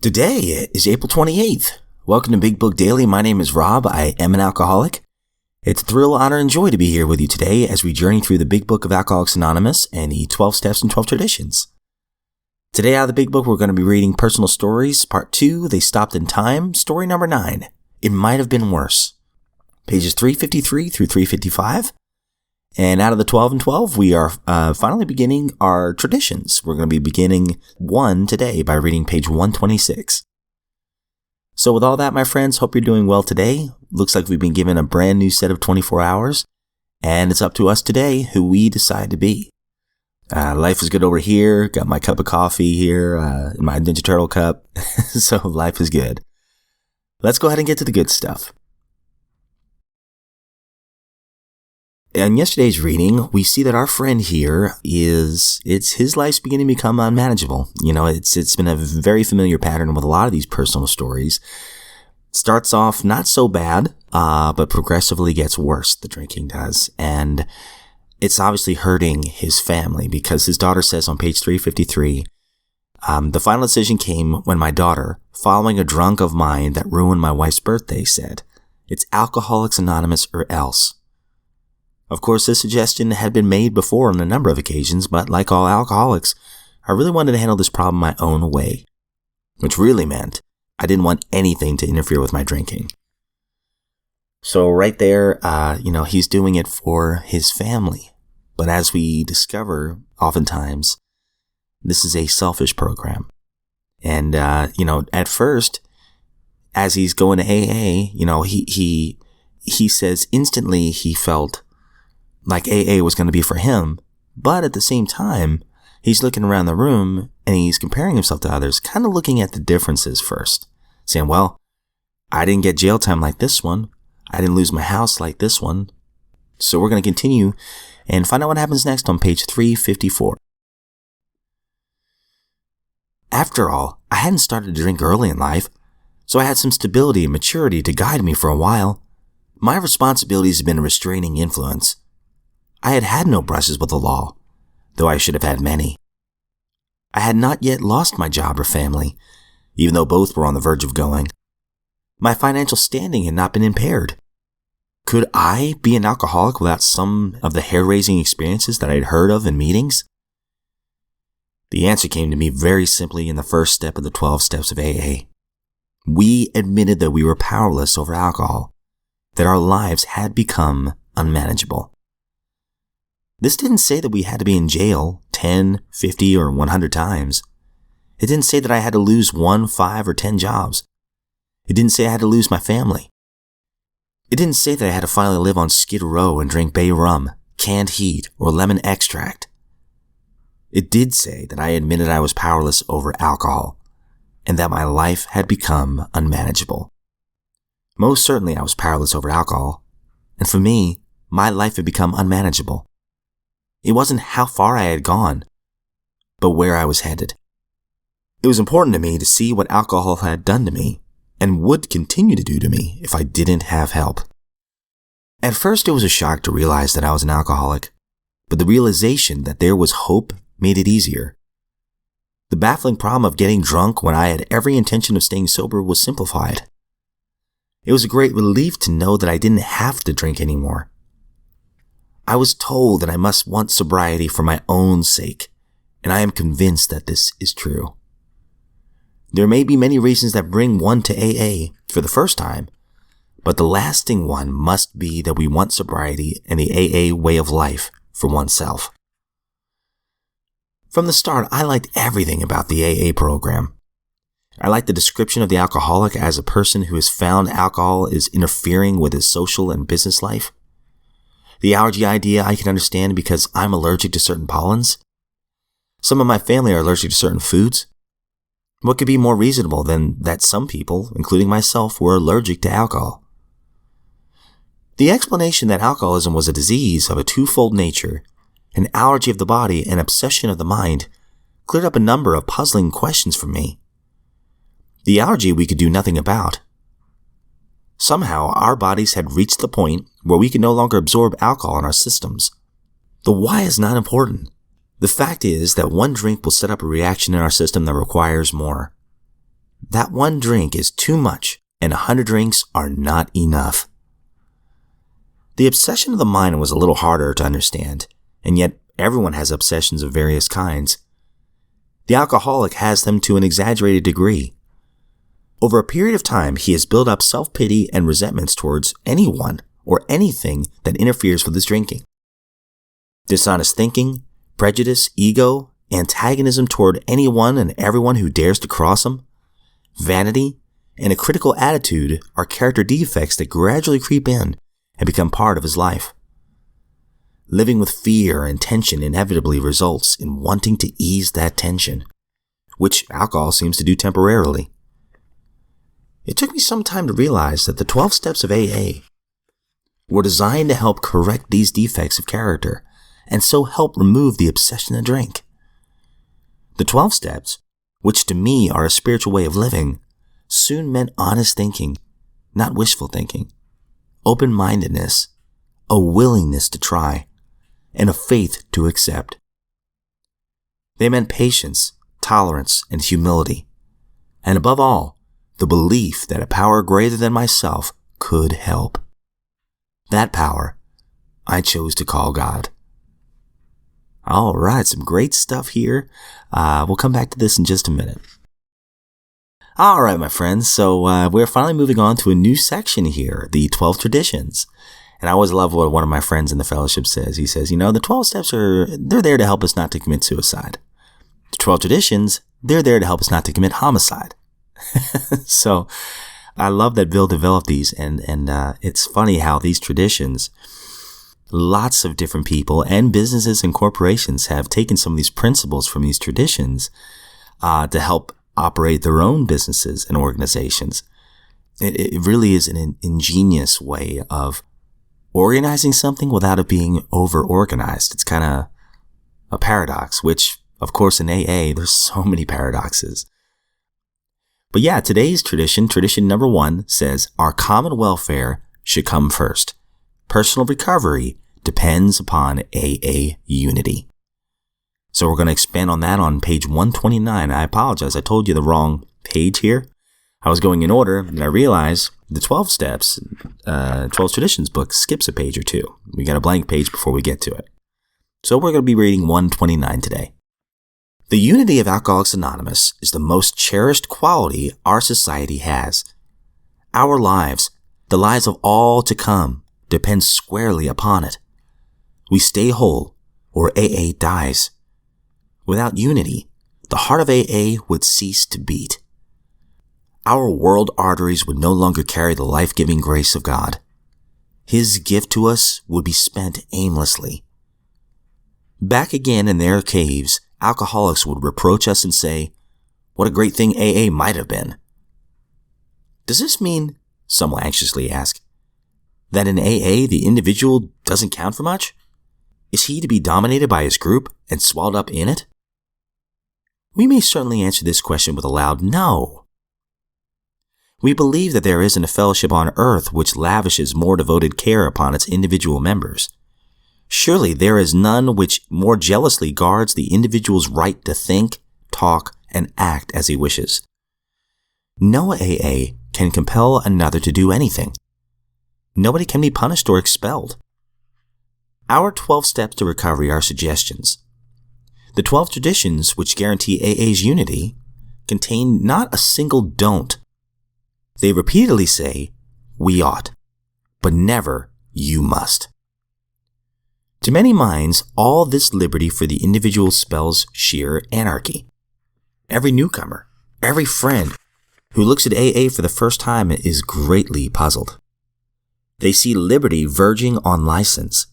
Today is April 28th. Welcome to Big Book Daily. My name is Rob. I am an alcoholic. It's a thrill, honor, and joy to be here with you today as we journey through the Big Book of Alcoholics Anonymous and the 12 Steps and 12 Traditions. Today out of the Big Book, we're going to be reading Personal Stories, Part 2, They Stopped in Time, Story number 9, It Might Have Been Worse. Pages 353 through 355. And out of the 12 and 12, we are finally beginning our traditions. We're going to be beginning one today by reading page 126. So with all that, my friends, hope you're doing well today. Looks like we've been given a brand new set of 24 hours, and it's up to us today who we decide to be. Life is good over here. Got my cup of coffee here in my Ninja Turtle cup, so life is good. Let's go ahead and get to the good stuff. In yesterday's reading, we see that our friend here his life's beginning to become unmanageable. You know, it's been a very familiar pattern with a lot of these personal stories. Starts off not so bad, but progressively gets worse, the drinking does. And it's obviously hurting his family because his daughter says on page 353, the final decision came when my daughter, following a drunk of mine that ruined my wife's birthday, said, "It's Alcoholics Anonymous or else." Of course, this suggestion had been made before on a number of occasions, but like all alcoholics, I really wanted to handle this problem my own way, which really meant I didn't want anything to interfere with my drinking. So right there, he's doing it for his family. But as we discover, oftentimes, this is a selfish program. And, at first, as he's going to AA, he says instantly he felt like AA was going to be for him, but at the same time, he's looking around the room and he's comparing himself to others, kind of looking at the differences first, saying, well, I didn't get jail time like this one. I didn't lose my house like this one. So we're going to continue and find out what happens next on page 354. After all, I hadn't started to drink early in life, so I had some stability and maturity to guide me for a while. My responsibilities have been a restraining influence. I had had no brushes with the law, though I should have had many. I had not yet lost my job or family, even though both were on the verge of going. My financial standing had not been impaired. Could I be an alcoholic without some of the hair-raising experiences that I had heard of in meetings? The answer came to me very simply in the first step of the 12 steps of AA. We admitted that we were powerless over alcohol, that our lives had become unmanageable. This didn't say that we had to be in jail 10, 50, or 100 times. It didn't say that I had to lose 1, 5, or 10 jobs. It didn't say I had to lose my family. It didn't say that I had to finally live on Skid Row and drink bay rum, canned heat, or lemon extract. It did say that I admitted I was powerless over alcohol, and that my life had become unmanageable. Most certainly I was powerless over alcohol, and for me, my life had become unmanageable. It wasn't how far I had gone, but where I was headed. It was important to me to see what alcohol had done to me and would continue to do to me if I didn't have help. At first, it was a shock to realize that I was an alcoholic, but the realization that there was hope made it easier. The baffling problem of getting drunk when I had every intention of staying sober was simplified. It was a great relief to know that I didn't have to drink anymore. I was told that I must want sobriety for my own sake, and I am convinced that this is true. There may be many reasons that bring one to AA for the first time, but the lasting one must be that we want sobriety and the AA way of life for oneself. From the start, I liked everything about the AA program. I liked the description of the alcoholic as a person who has found alcohol is interfering with his social and business life. The allergy idea I can understand because I'm allergic to certain pollens. Some of my family are allergic to certain foods. What could be more reasonable than that some people, including myself, were allergic to alcohol? The explanation that alcoholism was a disease of a twofold nature, an allergy of the body and obsession of the mind, cleared up a number of puzzling questions for me. The allergy we could do nothing about. Somehow, our bodies had reached the point where we could no longer absorb alcohol in our systems. The why is not important. The fact is that one drink will set up a reaction in our system that requires more. That one drink is too much, and 100 drinks are not enough. The obsession of the mind was a little harder to understand, and yet everyone has obsessions of various kinds. The alcoholic has them to an exaggerated degree. Over a period of time, he has built up self-pity and resentments towards anyone or anything that interferes with his drinking. Dishonest thinking, prejudice, ego, antagonism toward anyone and everyone who dares to cross him, vanity, and a critical attitude are character defects that gradually creep in and become part of his life. Living with fear and tension inevitably results in wanting to ease that tension, which alcohol seems to do temporarily. It took me some time to realize that the 12 steps of AA were designed to help correct these defects of character and so help remove the obsession to drink. The 12 steps, which to me are a spiritual way of living, soon meant honest thinking, not wishful thinking, open-mindedness, a willingness to try, and a faith to accept. They meant patience, tolerance, and humility, and above all, the belief that a power greater than myself could help. That power I chose to call God. All right, some great stuff here. We'll come back to this in just a minute. All right, my friends, so we're finally moving on to a new section here, the 12 traditions. And I always love what one of my friends in the fellowship says. He says, the 12 steps they're there to help us not to commit suicide. The 12 traditions, they're there to help us not to commit homicide. So I love that Bill developed these, and it's funny how these traditions, lots of different people and businesses and corporations have taken some of these principles from these traditions to help operate their own businesses and organizations. It really is an ingenious way of organizing something without it being over-organized. It's kind of a paradox, which, of course, in AA, there's so many paradoxes. But yeah, today's tradition number 1, says our common welfare should come first. Personal recovery depends upon AA unity. So we're going to expand on that on page 129. I apologize. I told you the wrong page here. I was going in order, and I realized the 12 steps, 12 traditions book skips a page or two. We got a blank page before we get to it. So we're going to be reading 129 today. The unity of Alcoholics Anonymous is the most cherished quality our society has. Our lives, the lives of all to come, depend squarely upon it. We stay whole, or AA dies. Without unity, the heart of AA would cease to beat. Our world arteries would no longer carry the life-giving grace of God. His gift to us would be spent aimlessly. Back again in their caves, alcoholics would reproach us and say, "What a great thing AA might have been." Does this mean, some will anxiously ask, that in AA the individual doesn't count for much? Is he to be dominated by his group and swallowed up in it? We may certainly answer this question with a loud no. We believe that there isn't a fellowship on earth which lavishes more devoted care upon its individual members. Surely there is none which more jealously guards the individual's right to think, talk, and act as he wishes. No AA can compel another to do anything. Nobody can be punished or expelled. Our 12 steps to recovery are suggestions. The 12 traditions which guarantee AA's unity contain not a single don't. They repeatedly say, "We ought," but never, "You must." To many minds, all this liberty for the individual spells sheer anarchy. Every newcomer, every friend who looks at AA for the first time is greatly puzzled. They see liberty verging on license,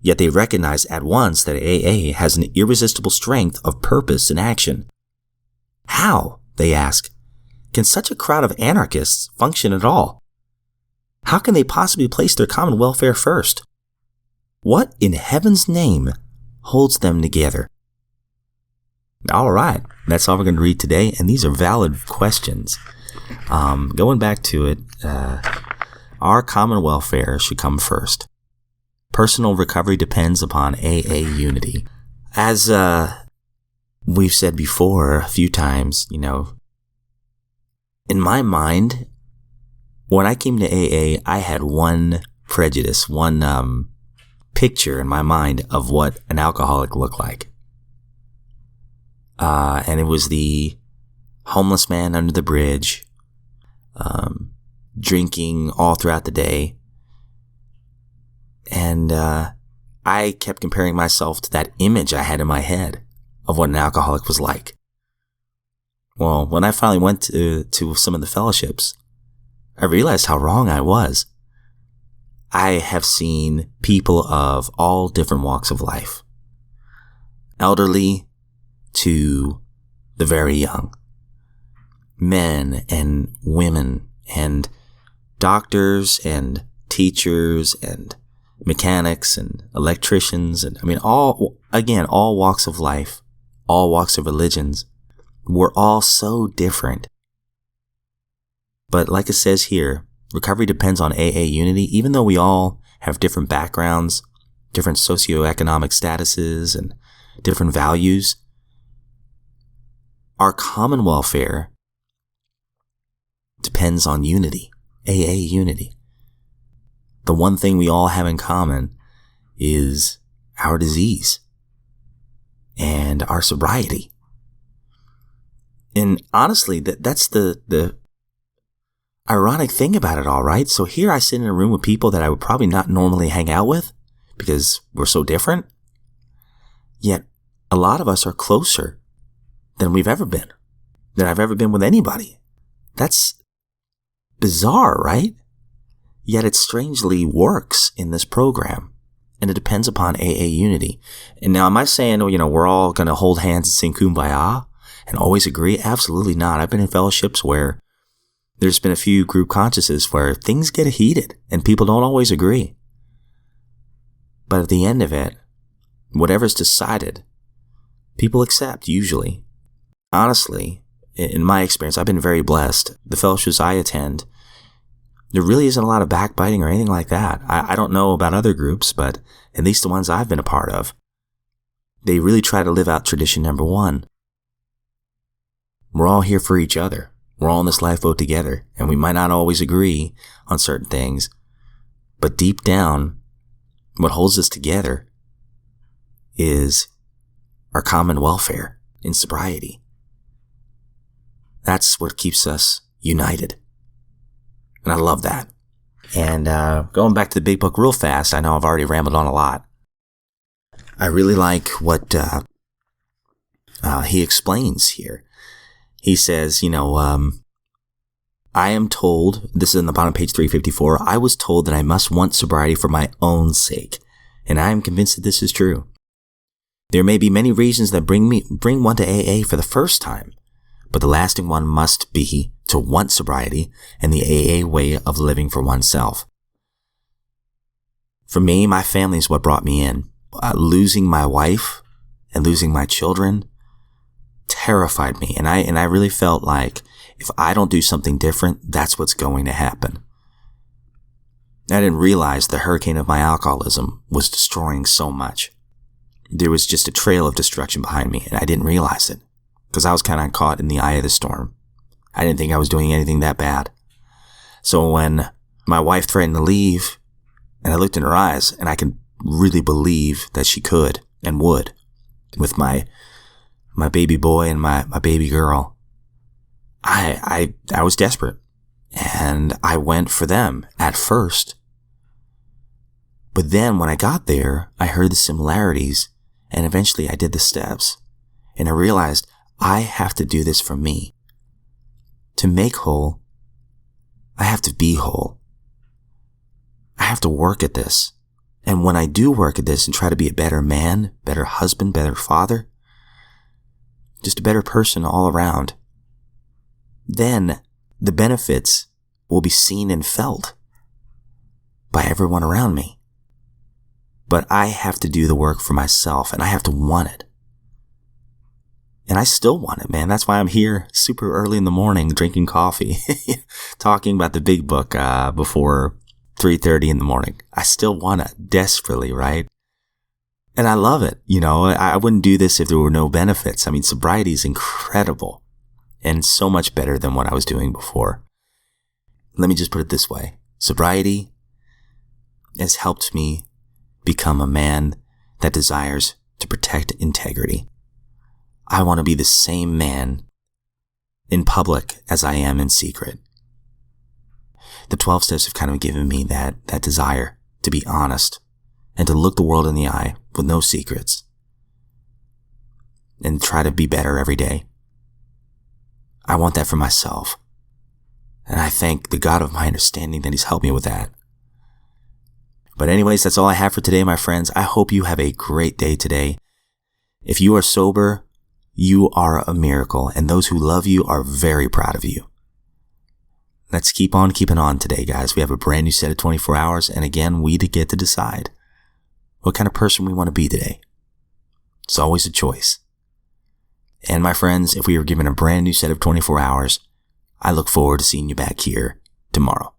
yet they recognize at once that AA has an irresistible strength of purpose and action. How, they ask, can such a crowd of anarchists function at all? How can they possibly place their common welfare first? What in heaven's name holds them together? All right, that's all we're going to read today, and these are valid questions. Going back to it, our common welfare should come first. Personal recovery depends upon AA unity. As we've said before a few times, In my mind, when I came to AA, I had one prejudice, one picture in my mind of what an alcoholic looked like. And it was the homeless man under the bridge, drinking all throughout the day. And I kept comparing myself to that image I had in my head of what an alcoholic was like. Well, when I finally went to some of the fellowships, I realized how wrong I was. I have seen people of all different walks of life, elderly to the very young, men and women and doctors and teachers and mechanics and electricians, and all walks of life, all walks of religions. We're all so different. But like it says here, recovery depends on AA unity. Even though we all have different backgrounds, different socioeconomic statuses, and different values, our common welfare depends on unity, AA unity. The one thing we all have in common is our disease and our sobriety. And honestly, that's the ironic thing about it all, right? So here I sit in a room with people that I would probably not normally hang out with because we're so different. Yet a lot of us are closer than we've ever been, than I've ever been with anybody. That's bizarre, right? Yet it strangely works in this program, and it depends upon AA unity. And now, am I saying, we're all going to hold hands and sing Kumbaya and always agree? Absolutely not. I've been in fellowships where there's been a few group consciences where things get heated and people don't always agree. But at the end of it, whatever's decided, people accept, usually. Honestly, in my experience, I've been very blessed. The fellowships I attend, there really isn't a lot of backbiting or anything like that. I don't know about other groups, but at least the ones I've been a part of, they really try to live out tradition number one. We're all here for each other. We're all in this lifeboat together, and we might not always agree on certain things, but deep down, what holds us together is our common welfare in sobriety. That's what keeps us united. And I love that. And going back to the big book real fast, I know I've already rambled on a lot. I really like what he explains here. He says, I am told, this is in the bottom of page 354, I was told that I must want sobriety for my own sake, and I am convinced that this is true. There may be many reasons that bring one to AA for the first time, but the lasting one must be to want sobriety and the AA way of living for oneself. For me, my family is what brought me in. Losing my wife and losing my children terrified me, and I really felt like if I don't do something different, that's what's going to happen. I didn't realize the hurricane of my alcoholism was destroying so much. There was just a trail of destruction behind me, and I didn't realize it because I was kind of caught in the eye of the storm. I didn't think I was doing anything that bad. So when my wife threatened to leave, and I looked in her eyes, and I could really believe that she could and would, with my baby boy and my baby girl, I was desperate, and I went for them at first. But then when I got there, I heard the similarities, and eventually I did the steps, and I realized I have to do this for me. To make whole, I have to be whole. I have to work at this. And when I do work at this and try to be a better man, better husband, better father, just a better person all around, then the benefits will be seen and felt by everyone around me. But I have to do the work for myself, and I have to want it. And I still want it, man. That's why I'm here super early in the morning drinking coffee, talking about the big book before 3:30 in the morning. I still want it desperately, right? And I love it. I wouldn't do this if there were no benefits. Sobriety is incredible. and so much better than what I was doing before. Let me just put it this way. Sobriety has helped me become a man that desires to protect integrity. I want to be the same man in public as I am in secret. The 12 steps have kind of given me that desire to be honest and to look the world in the eye with no secrets and try to be better every day. I want that for myself. And I thank the God of my understanding that He's helped me with that. But anyways, that's all I have for today, my friends. I hope you have a great day today. If you are sober, you are a miracle, and those who love you are very proud of you. Let's keep on keeping on today, guys. We have a brand new set of 24 hours, and again, we get to decide what kind of person we want to be today. It's always a choice. And my friends, if we are given a brand new set of 24 hours, I look forward to seeing you back here tomorrow.